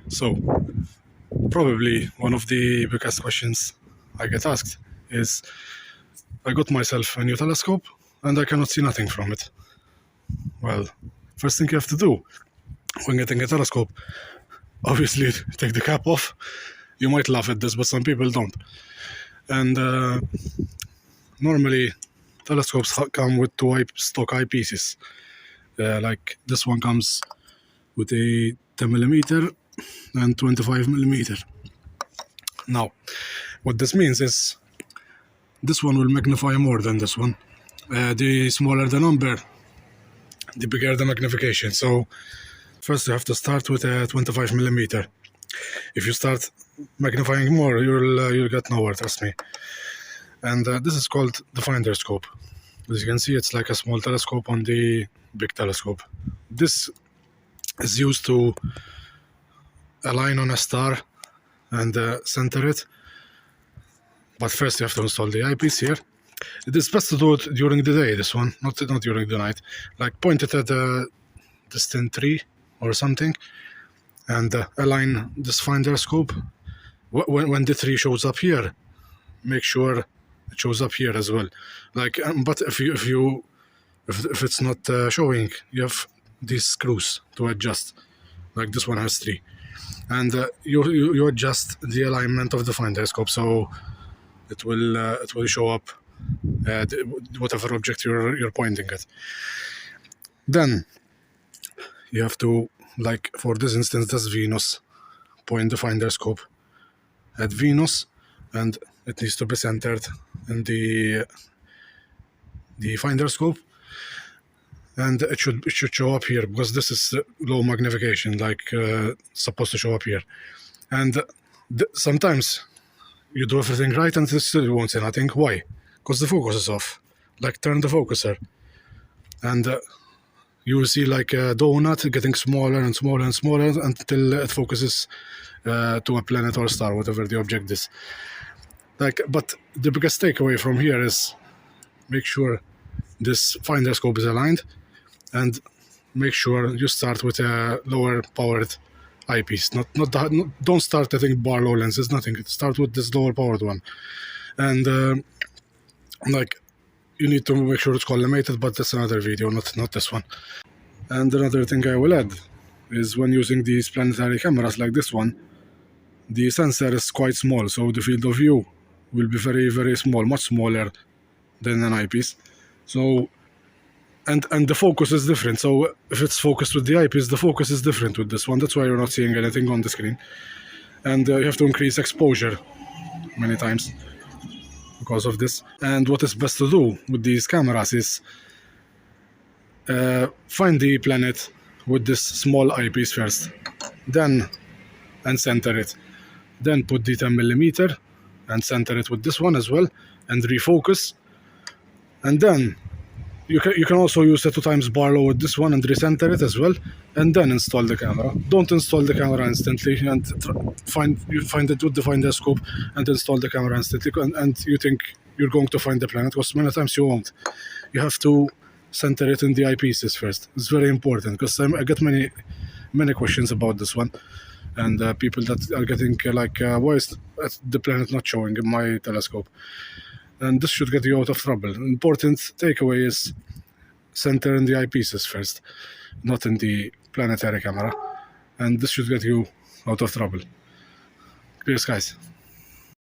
So probably one of the biggest questions I get asked is, I got myself a new telescope and I cannot see nothing from it. Well, first thing you have to do when getting a telescope, obviously take the cap off. You might laugh at this, but some people don't. And normally telescopes come with two stock eyepieces. Like this one comes with a 10mm and 25mm. Now, what this means is this one will magnify more than this one. The smaller the number, the bigger the magnification. So first you have to start with a 25mm. If you start magnifying more, you'll get nowhere, trust me. And this is called the finder scope. As you can see, it's like a small telescope on the big telescope. This is used to align on a star and center it. But first you have to install the eyepiece here. It is best to do it during the day, this one, not during the night. Like point it at a distant tree or something and align this finder scope. When the tree shows up here, make sure it shows up here as well. Like, but if it's not showing, you have these screws to adjust. Like this one has 3, and you adjust the alignment of the finder scope so it will show up whatever object you're pointing at. Then you have to, like for this instance, that's Venus. Point the finder scope at Venus, and it needs to be centered in the finder scope, and it should show up here because this is low magnification, like supposed to show up here. And sometimes you do everything right and still you won't see nothing. Why? Because the focus is off. Like turn the focuser, and you will see like a donut getting smaller and smaller and smaller until it focuses to a planet or star, whatever the object is. Like, but the biggest takeaway from here is make sure this finder scope is aligned, and make sure you start with a lower powered eyepiece. Don't start I think Barlow lenses, nothing. Start with this lower powered one, and like you need to make sure it's collimated, but that's another video, not this one. And another thing I will add is when using these planetary cameras like this one, the sensor is quite small, so the field of view will be very, very small, much smaller than an eyepiece. So, and the focus is different. So if it's focused with the eyepiece, the focus is different with this one. That's why you're not seeing anything on the screen. And you have to increase exposure many times because of this. And what is best to do with these cameras is find the planet with this small eyepiece first, then and center it. Then put the 10mm and center it with this one as well, and refocus. And then you can also use the 2x Barlow with this one and recenter it as well, and then install the camera. Don't install the camera instantly and find it with the finder scope and install the camera instantly, and you think you're going to find the planet, because many times you won't. You have to center it in the eyepieces first. It's very important, because I get many questions about this one, and people that are getting like, why is the planet not showing in my telescope? And this should get you out of trouble. Important takeaway is center in the eyepieces first, not in the planetary camera, and this should get you out of trouble. Clear skies.